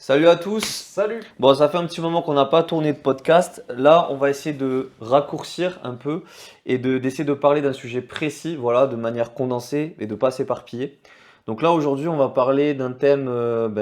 Salut à tous. Salut! Bon, ça fait un petit moment qu'on n'a pas tourné de podcast. Là, on va essayer de raccourcir un peu et d'essayer de parler d'un sujet précis, voilà, de manière condensée et de pas s'éparpiller. Donc là, aujourd'hui, on va parler d'un thème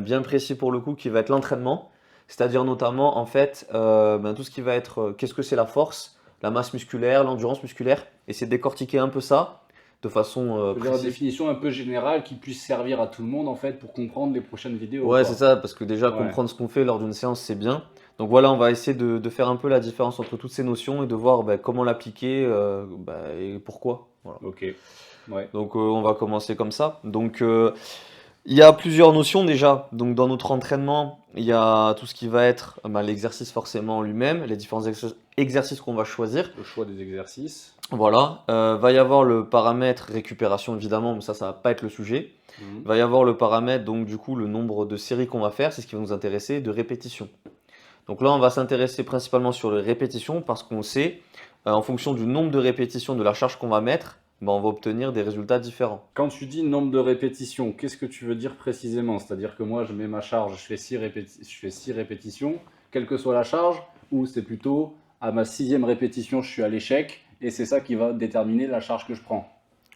bien précis pour le coup, qui va être l'entraînement. C'est-à-dire notamment, en fait, tout ce qui va être, qu'est-ce que c'est la force, la masse musculaire, l'endurance musculaire. Essayer de décortiquer un peu ça de façon Je veux dire une précise. définition un peu générale qui puisse servir à tout le monde en fait pour comprendre les prochaines vidéos Ouais, c'est quoi. ça, parce que déjà Ouais, comprendre ce qu'on fait lors d'une séance, c'est bien. Donc voilà, on va essayer de faire un peu la différence entre toutes ces notions et de voir comment l'appliquer et pourquoi. Voilà. ok. Ouais. Donc on va commencer comme ça. Donc il y a plusieurs notions déjà. Donc dans notre entraînement, il y a tout ce qui va être l'exercice forcément en lui-même, les différents exercices qu'on va choisir. Le choix des exercices. Voilà. Va y avoir le paramètre récupération évidemment, mais ça va pas être le sujet. Mhm. Il va y avoir le paramètre, donc du coup, le nombre de séries qu'on va faire, c'est ce qui va nous intéresser, de répétitions. Donc là, on va s'intéresser principalement sur les répétitions parce qu'on sait, en fonction du nombre de répétitions de la charge qu'on va mettre, on va obtenir des résultats différents. Quand tu dis nombre de répétitions, qu'est-ce que tu veux dire précisément? C'est-à-dire que moi je mets ma charge, je fais 6 répétitions, quelle que soit la charge, ou c'est plutôt à ma 6e répétition je suis à l'échec et c'est ça qui va déterminer la charge que je prends.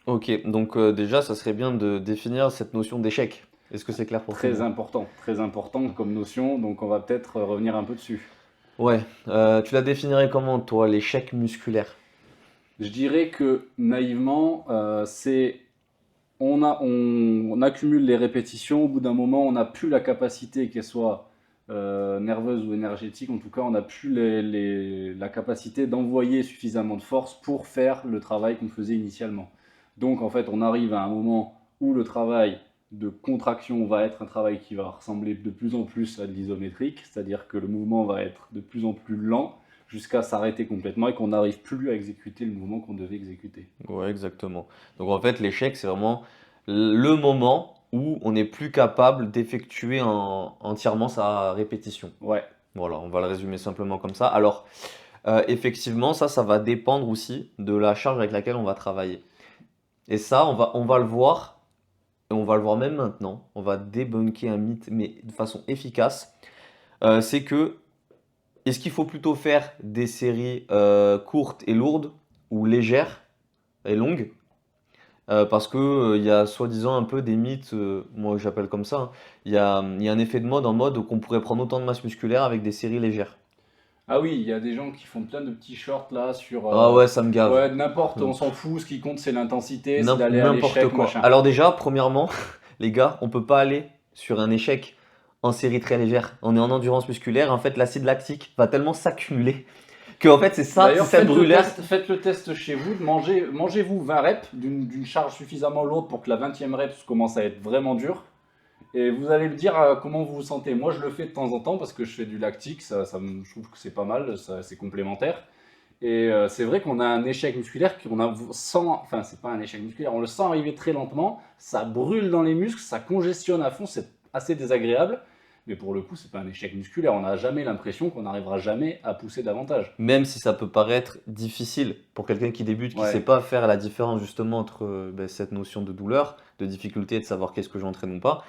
Ok, donc déjà, ça serait bien de définir cette notion d'échec. Est-ce que c'est clair pour tout le monde? Très important comme notion, donc on va peut-être revenir un peu dessus. Ouais, tu la définirais comment, toi, l'échec musculaire? Je dirais que naïvement, c'est on accumule les répétitions. Au bout d'un moment, on n'a plus la capacité, qu'elle soit nerveuse ou énergétique, en tout cas, on n'a plus la capacité d'envoyer suffisamment de force pour faire le travail qu'on faisait initialement. Donc, en fait, on arrive à un moment où le travail de contraction va être un travail qui va ressembler de plus en plus à de l'isométrique, c'est-à-dire que le mouvement va être de plus en plus lent jusqu'à s'arrêter complètement et qu'on n'arrive plus à exécuter le mouvement qu'on devait exécuter. Ouais, exactement. Donc en fait, l'échec, c'est vraiment le moment où on n'est plus capable d'effectuer entièrement sa répétition. Ouais. Voilà, on va le résumer simplement comme ça. Alors, effectivement, ça va dépendre aussi de la charge avec laquelle on va travailler. Et ça, on va le voir, et on va le voir même maintenant. On va débunker un mythe, mais de façon efficace. C'est que, est-ce qu'il faut plutôt faire des séries courtes et lourdes ou légères et longues? Parce que, il y a soi-disant un peu des mythes, moi j'appelle comme ça, hein. Il y a un effet de mode en mode qu'on pourrait prendre autant de masse musculaire avec des séries légères. Ah oui, il y a des gens qui font plein de petits shorts là sur. Ah ouais, ça me gave. Ouais, n'importe, on Hum, s'en fout, ce qui compte c'est l'intensité, c'est d'aller à N'importe l'échec, quoi. machin. Alors déjà, premièrement, les gars, on peut pas aller sur un échec en série très légère. On est en endurance musculaire, en fait l'acide lactique va tellement s'accumuler que en fait c'est ça, c'est D'ailleurs, cette brûlure. faites le test chez vous, mangez-vous 20 reps d'une charge suffisamment lourde pour que la 20e rep commence à être vraiment dure. Et vous allez me dire comment vous vous sentez. Moi, je le fais de temps en temps parce que je fais du lactique, je trouve que c'est pas mal, c'est complémentaire. Et c'est vrai qu'on a un échec musculaire qu'on a enfin c'est pas un échec musculaire, on le sent arriver très lentement, ça brûle dans les muscles, ça congestionne à fond, c'est assez désagréable. Mais pour le coup, c'est pas un échec musculaire, on n'a jamais l'impression qu'on n'arrivera jamais à pousser davantage. Même si ça peut paraître difficile pour quelqu'un qui débute, qui ne sait Ouais. pas faire la différence justement entre cette notion de douleur, de difficulté, de savoir qu'est-ce que j'entraîne ou pas,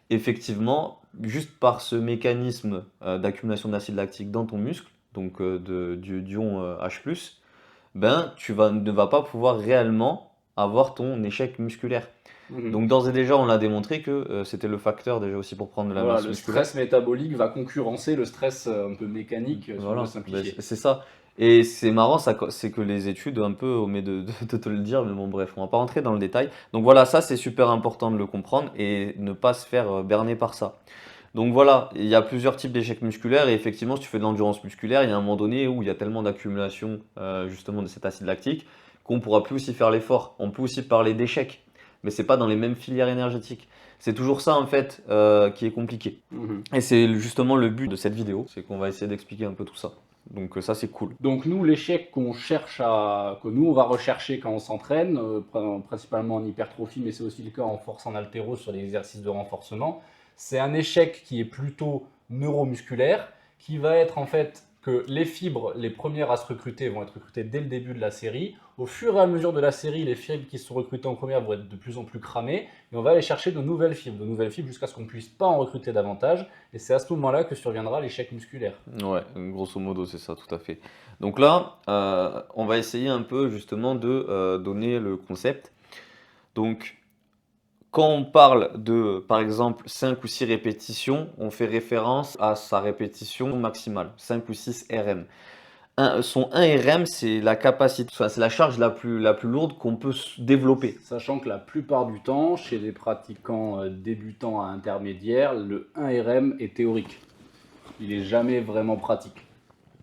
effectivement, juste par ce mécanisme d'accumulation d'acide lactique dans ton muscle, donc d'ion H+, ne vas pas pouvoir réellement avoir ton échec musculaire. Mhm. Donc d'ores et déjà, on l'a démontré que c'était le facteur déjà aussi pour prendre de la Voilà, masse le musculaire. stress métabolique va concurrencer le stress un peu mécanique, si on veut Voilà, simplifier. c'est ça. Et c'est marrant, c'est que les études un peu omettent de te le dire, mais bon, bref, on va pas rentrer dans le détail. Donc voilà, ça c'est super important de le comprendre et ne pas se faire berner par ça. Donc voilà, il y a plusieurs types d'échecs musculaires et effectivement, si tu fais de l'endurance musculaire, il y a un moment donné où il y a tellement d'accumulation justement de cet acide lactique qu'on pourra plus aussi faire l'effort. On peut aussi parler d'échec, mais c'est pas dans les mêmes filières énergétiques. C'est toujours ça en fait qui est compliqué. Mhm. Et c'est justement le but de cette vidéo, c'est qu'on va essayer d'expliquer un peu tout ça. Donc ça c'est cool. Donc nous, l'échec que nous on va rechercher quand on s'entraîne, principalement en hypertrophie, mais c'est aussi le cas en force en haltéro sur les exercices de renforcement, c'est un échec qui est plutôt neuromusculaire, qui va être en fait que les fibres, les premières à se recruter, vont être recrutées dès le début de la série. Au fur et à mesure de la série, les fibres qui sont recrutées en première vont être de plus en plus cramées. Et on va aller chercher de nouvelles fibres jusqu'à ce qu'on ne puisse pas en recruter davantage. Et c'est à ce moment-là que surviendra l'échec musculaire. Ouais, grosso modo, c'est ça, tout à fait. Donc là, on va essayer un peu justement de donner le concept. Donc, quand on parle de, par exemple, 5 ou 6 répétitions, on fait référence à sa répétition maximale, 5 ou 6 RM. Son 1 RM, c'est la capacité, enfin, c'est la charge la plus lourde qu'on peut développer. Sachant que la plupart du temps, chez les pratiquants débutants à intermédiaires, le 1RM est théorique. Il n'est jamais vraiment pratique.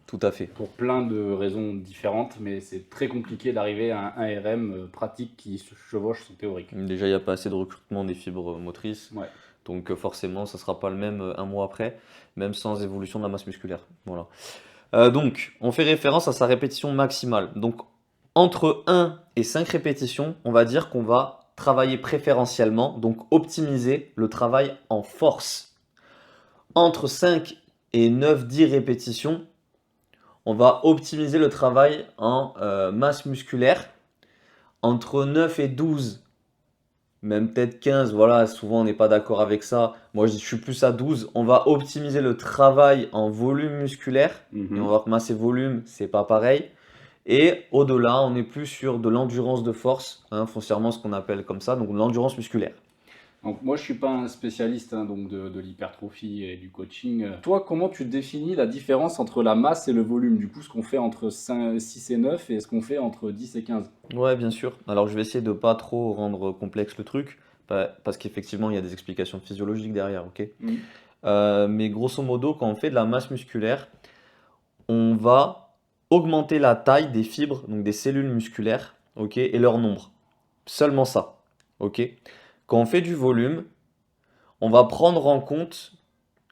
Tout à fait. Pour plein de raisons différentes, mais c'est très compliqué d'arriver à un 1RM pratique qui se chevauche son théorique. Déjà, il n'y a pas assez de recrutement des fibres motrices. Ouais. Donc forcément, ça ne sera pas le même un mois après, même sans évolution de la masse musculaire. Voilà. Donc, on fait référence à sa répétition maximale. Donc, entre 1 et 5 répétitions, on va dire qu'on va travailler préférentiellement, donc optimiser le travail en force. Entre 5 et 9-10 répétitions, on va optimiser le travail en masse musculaire. Entre 9 et 12, même peut-être 15, voilà, souvent on n'est pas d'accord avec ça. Moi je suis plus à 12. On va optimiser le travail en volume musculaire. Et on va voir que masse et volume, c'est pas pareil. Et au-delà, on est plus sur de l'endurance de force, foncièrement ce qu'on appelle comme ça, donc l'endurance musculaire. Donc moi je suis pas un spécialiste donc de l'hypertrophie et du coaching. Toi, comment tu définis la différence entre la masse et le volume? Du coup, ce qu'on fait entre 6 et 9 et ce qu'on fait entre 10 et 15. Ouais, bien sûr. Alors je vais essayer de pas trop rendre complexe le truc, parce qu'effectivement il y a des explications physiologiques derrière, ok? Mais grosso modo, quand on fait de la masse musculaire, on va augmenter la taille des fibres, donc des cellules musculaires, ok, et leur nombre. Seulement ça, ok? Quand on fait du volume, on va prendre en compte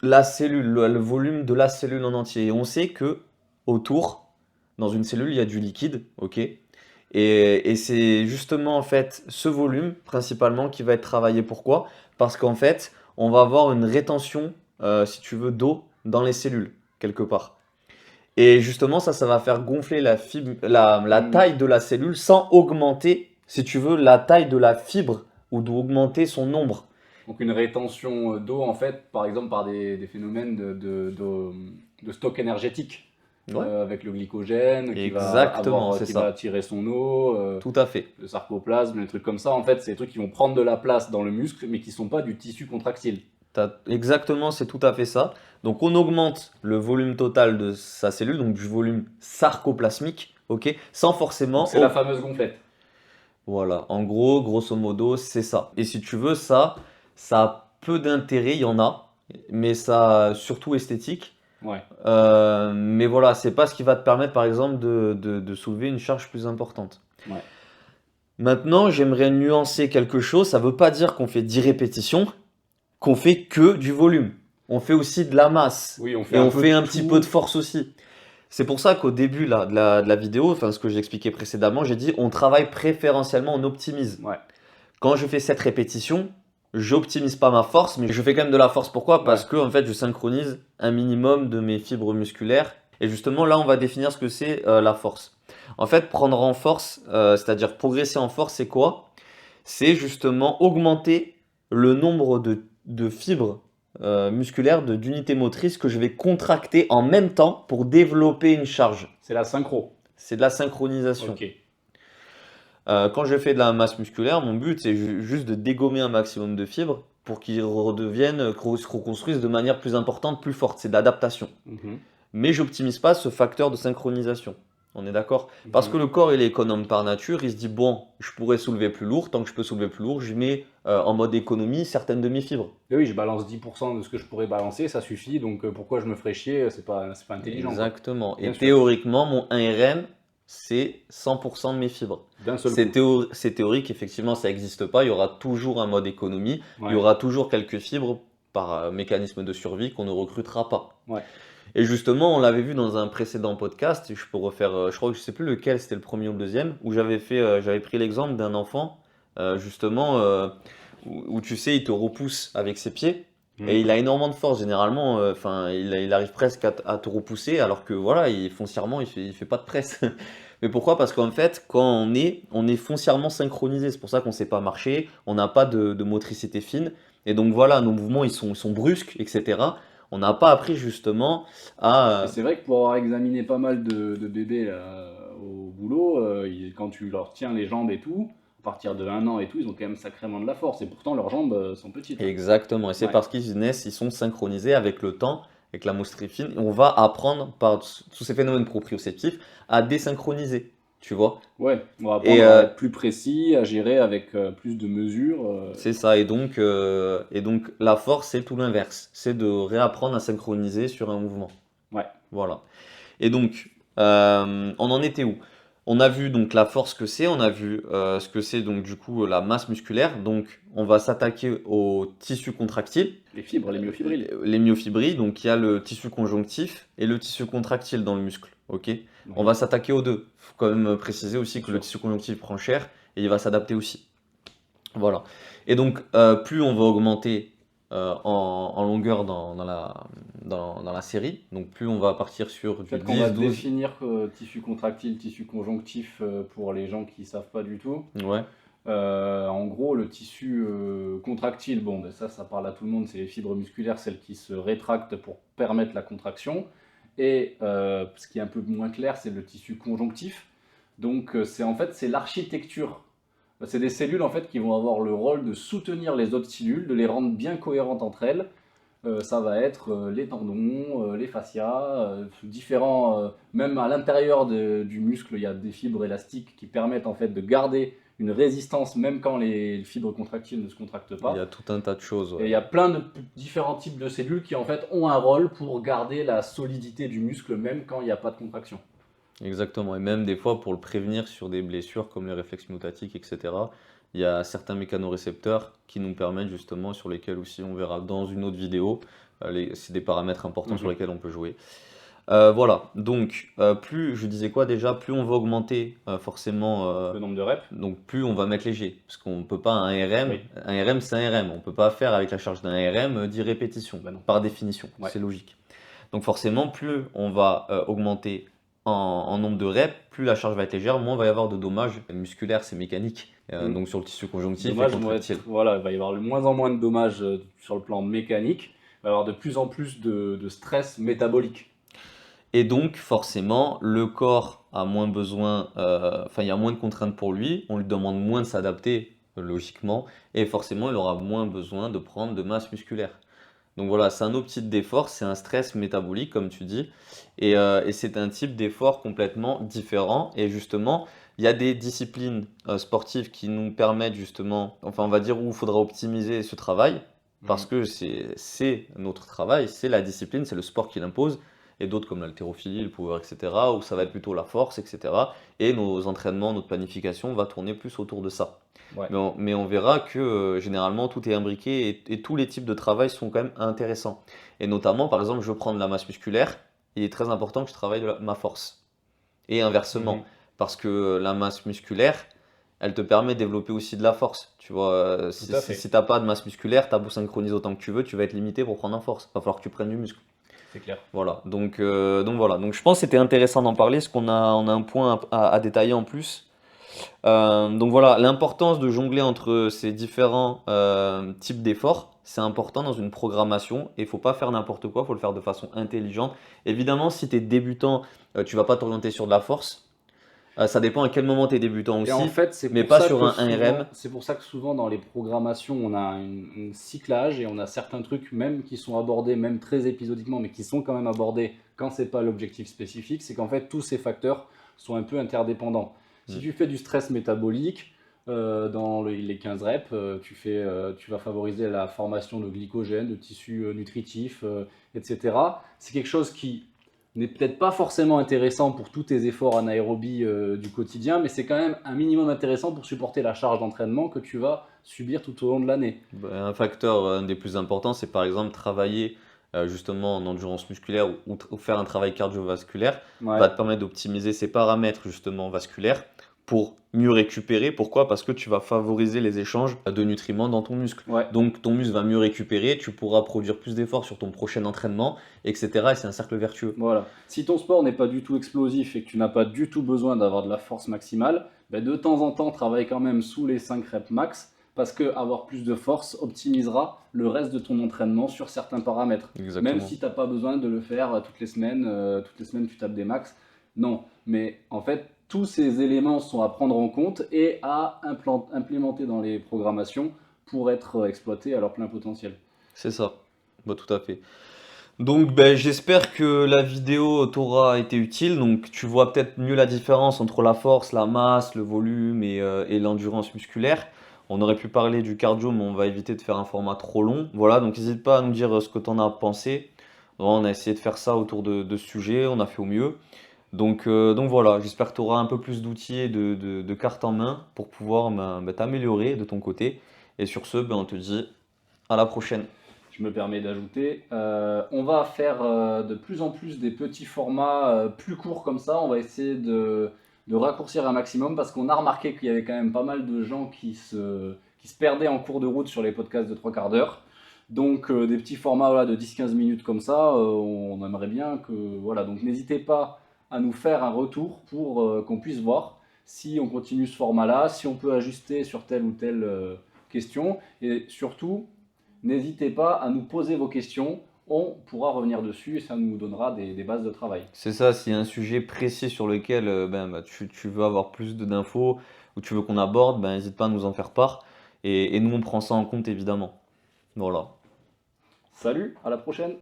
la cellule, le volume de la cellule en entier. Et on sait que autour, dans une cellule, il y a du liquide, ok? Et c'est justement en fait ce volume principalement qui va être travaillé. Pourquoi? Parce qu'en fait, on va avoir une rétention, si tu veux, d'eau dans les cellules, quelque part. Et justement, ça va faire gonfler la taille de la cellule sans augmenter, si tu veux, la taille de la fibre ou d'augmenter son nombre. Donc une rétention d'eau, en fait, par exemple par des phénomènes de stock énergétique. Ouais. Avec le glycogène qui Exactement, c'est ça. va attirer son eau, Tout à fait. le sarcoplasme, des trucs comme ça. En fait, c'est des trucs qui vont prendre de la place dans le muscle, mais qui ne sont pas du tissu contractile. Exactement, c'est tout à fait ça. Donc on augmente le volume total de sa cellule, donc du volume sarcoplasmique, ok, sans forcément. C'est la fameuse gonflette. Voilà, en gros, grosso modo, c'est ça. Et si tu veux, ça a peu d'intérêt, il y en a, mais ça surtout esthétique. Ouais. Mais voilà, c'est pas ce qui va te permettre, par exemple, de soulever une charge plus importante. Ouais. Maintenant, j'aimerais nuancer quelque chose. Ça veut pas dire qu'on fait 10 répétitions, qu'on fait que du volume. On fait aussi de la masse. Oui, on fait et un on peu fait de un tout. petit peu de force aussi. C'est pour ça qu'au début là, de la vidéo, enfin ce que j'ai expliqué précédemment, j'ai dit on travaille préférentiellement, on optimise. Ouais. Quand je fais 7 répétitions, j'optimise pas ma force, mais je fais quand même de la force. Pourquoi? Parce que en fait, je synchronise un minimum de mes fibres musculaires. Et justement, là, on va définir ce que c'est la force. En fait, prendre en force, c'est-à-dire progresser en force, c'est quoi? C'est justement augmenter le nombre de fibres musculaires, d'unités motrices que je vais contracter en même temps pour développer une charge. C'est la synchro. C'est de la synchronisation. Ok. Quand je fais de la masse musculaire, mon but c'est juste de dégommer un maximum de fibres pour qu'ils redeviennent, se reconstruisent de manière plus importante, plus forte. C'est de l'adaptation. Mais j'optimise pas ce facteur de synchronisation. On est d'accord? Parce que le corps il est économe par nature, il se dit bon, je pourrais soulever plus lourd, tant que je peux soulever plus lourd, je mets en mode économie certaines de mes fibres. Et oui, je balance 10% de ce que je pourrais balancer, ça suffit, donc pourquoi je me ferais chier? C'est pas intelligent. Exactement. Bien Et sûr. théoriquement, mon 1RM, c'est 100% de mes fibres. D'un seul coup. C'est théorique, effectivement, ça n'existe pas. Il y aura toujours un mode économie. Ouais. Il y aura toujours quelques fibres par mécanisme de survie qu'on ne recrutera pas. Ouais. Et justement, on l'avait vu dans un précédent podcast, je peux refaire, je crois que je sais plus lequel, c'était le premier ou le deuxième, où j'avais pris l'exemple d'un enfant, justement, où tu sais, il te repousse avec ses pieds, Mhm. Et il a énormément de force généralement, enfin il arrive presque à te repousser alors que voilà, foncièrement il fait pas de presse. Mais pourquoi? Parce qu'en fait, quand on est foncièrement synchronisé. C'est pour ça qu'on ne sait pas marcher, on n'a pas de motricité fine. Et donc voilà, nos mouvements ils sont brusques, etc. On n'a pas appris justement Et à... c'est vrai que pour avoir examiné pas mal de bébés là, au boulot, quand tu leur tiens les jambes et tout, à partir de 1 an et tout, ils ont quand même sacrément de la force. Et pourtant, leurs jambes sont petites, hein. Exactement, et c'est Ouais. parce qu'ils naissent, ils sont synchronisés avec le temps, avec la motricité fine. Et on va apprendre par tous ces phénomènes proprioceptifs à désynchroniser, tu vois. Ouais, on va Et apprendre à être plus précis, à gérer avec plus de mesures. c'est ça, et donc la force, c'est tout l'inverse. C'est de réapprendre à synchroniser sur un mouvement. Ouais. Voilà. Et donc, on en était où? On a vu donc la force que c'est, on a vu ce que c'est donc du coup la masse musculaire. Donc, on va s'attaquer au tissu contractile, Les fibres, les myofibrilles. les myofibrilles. Donc, il y a le tissu conjonctif et le tissu contractile dans le muscle. Ok? On Oui, va s'attaquer aux deux. Il faut quand même préciser aussi bien que le sûr. tissu conjonctif prend cher et il va s'adapter aussi. Voilà. Et donc, plus on va augmenter en longueur dans la série, donc plus on va partir sur du Peut-être qu'on va 10, 12. définir tissu contractile, tissu conjonctif pour les gens qui ne savent pas du tout. Ouais, En gros, le tissu contractile, bon, ben ça parle à tout le monde, c'est les fibres musculaires, celles qui se rétractent pour permettre la contraction. Et ce qui est un peu moins clair, c'est le tissu conjonctif. Donc, c'est en fait, c'est l'architecture. C'est des cellules en fait qui vont avoir le rôle de soutenir les autres cellules, de les rendre bien cohérentes entre elles. Ça va être les tendons, les fascias, différents, même à l'intérieur du muscle, il y a des fibres élastiques qui permettent en fait de garder une résistance même quand les fibres contractiles ne se contractent il y a pas. tout un tas de choses, Et ouais. il y a plein de différents types de cellules qui en fait ont un rôle pour garder la solidité du muscle même quand il n'y a pas de contraction. Exactement. Et même des fois pour le prévenir sur des blessures comme les réflexes mutatiques, etc. Il y a certains mécanorécepteurs qui nous permettent justement, sur lesquels aussi on verra dans une autre vidéo, c'est des paramètres importants sur Mhm. lesquels on peut jouer. Voilà, donc plus, je disais quoi déjà, plus on va augmenter forcément, Le nombre de reps. donc plus on va mettre léger, parce qu'on ne peut pas Oui, un RM c'est un RM, on ne peut pas faire avec la charge d'un RM 10 répétitions, bah non. par définition, Ouais. c'est logique. Donc forcément, plus on va augmenter en nombre de reps, plus la charge va être légère, moins il va y avoir de dommages musculaires, c'est mécanique, Mm. donc sur le tissu conjonctif et Dommages vont contractile. être, voilà, il va y avoir de moins en moins de dommages sur le plan mécanique. Il va y avoir de plus en plus de stress métabolique. Et donc, forcément, le corps a moins besoin, enfin, il y a moins de contraintes pour lui, on lui demande moins de s'adapter, logiquement, et forcément, il aura moins besoin de prendre de masse musculaire. Donc voilà, c'est un autre type d'effort, c'est un stress métabolique, comme tu dis, et c'est un type d'effort complètement différent. Et justement, il y a des disciplines sportives qui nous permettent justement, enfin, on va dire où il faudra optimiser ce travail, parce Mhm. que c'est notre travail, c'est la discipline, c'est le sport qui l'impose, et d'autres comme l'haltérophilie, le power, etc., où ça va être plutôt la force, etc. Et nos entraînements, notre planification va tourner plus autour de ça. Ouais. Mais on verra que généralement tout est imbriqué et tous les types de travail sont quand même intéressants. Et notamment, par exemple, je veux prendre la masse musculaire, il est très important que je travaille ma force. Et inversement, Mhm. parce que la masse musculaire, elle te permet de développer aussi de la force. Tu vois, Tout à fait, si t'as pas de masse musculaire, t'as beau synchroniser autant que tu veux, tu vas être limité pour prendre en force. Il va falloir que tu prennes du muscle. c'est clair. Voilà, donc voilà. Donc je pense que c'était intéressant d'en parler, parce on a un point à détailler en plus. Donc voilà, l'importance de jongler entre ces différents types d'efforts, c'est important dans une programmation et il faut pas faire n'importe quoi, il faut le faire de façon intelligente. Évidemment, si tu es débutant, tu vas pas t'orienter sur de la force. Ça dépend à quel moment tu es débutant Et en aussi, fait, c'est mais pour pas ça sur que un RM. souvent, c'est pour ça que souvent dans les programmations, on a un cyclage et on a certains trucs même qui sont abordés, même très épisodiquement, mais qui sont quand même abordés quand c'est pas l'objectif spécifique. C'est qu'en fait, tous ces facteurs sont un peu interdépendants. Si Mm. tu fais du stress métabolique, dans les 15 reps, tu vas favoriser la formation de glycogène, de tissus nutritifs, etc. C'est quelque chose qui n'est peut-être pas forcément intéressant pour tous tes efforts anaérobie du quotidien, mais c'est quand même un minimum intéressant pour supporter la charge d'entraînement que tu vas subir tout au long de l'année. Un facteur, un des plus importants, c'est par exemple travailler justement en endurance musculaire ou faire un travail cardiovasculaire va Ouais, te permettre d'optimiser ces paramètres justement vasculaires pour mieux récupérer. Pourquoi? Parce que tu vas favoriser les échanges de nutriments dans ton muscle. Ouais, Donc ton muscle va mieux récupérer, tu pourras produire plus d'efforts sur ton prochain entraînement, etc. Et c'est un cercle vertueux. voilà. Si ton sport n'est pas du tout explosif et que tu n'as pas du tout besoin d'avoir de la force maximale, ben de temps en temps, travaille quand même sous les 5 reps max, parce que avoir plus de force optimisera le reste de ton entraînement sur certains paramètres. Même Exactement. si tu n'as pas besoin de le faire toutes les semaines tu tapes des max. Non, mais en fait, tous ces éléments sont à prendre en compte et à implémenter dans les programmations pour être exploités à leur plein potentiel. C'est ça. Bah, tout à fait. Donc ben, j'espère que la vidéo t'aura été utile. Donc tu vois peut-être mieux la différence entre la force, la masse, le volume et l'endurance musculaire. On aurait pu parler du cardio, mais on va éviter de faire un format trop long. Voilà, donc n'hésite pas à nous dire ce que tu en as pensé. On a essayé de faire ça autour de ce sujet, on a fait au mieux. Donc voilà, j'espère que tu auras un peu plus d'outils et de cartes en main pour pouvoir t'améliorer de ton côté. Et sur ce, ben, on te dit à la prochaine. Je me permets d'ajouter, on va faire de plus en plus des petits formats plus courts comme ça. On va essayer de raccourcir un maximum parce qu'on a remarqué qu'il y avait quand même pas mal de gens qui se perdaient en cours de route sur les podcasts de 3/4 d'heure. Donc des petits formats voilà, de 10-15 minutes comme ça, on aimerait bien que... Voilà, donc n'hésitez pas à nous faire un retour pour qu'on puisse voir si on continue ce format-là, si on peut ajuster sur telle ou telle question. Et surtout, n'hésitez pas à nous poser vos questions, on pourra revenir dessus et ça nous donnera des bases de travail. C'est ça, s'il y a un sujet précis sur lequel tu veux avoir plus d'infos ou tu veux qu'on aborde, ben, n'hésite pas à nous en faire part. Et nous, on prend ça en compte évidemment. Voilà. Salut, à la prochaine!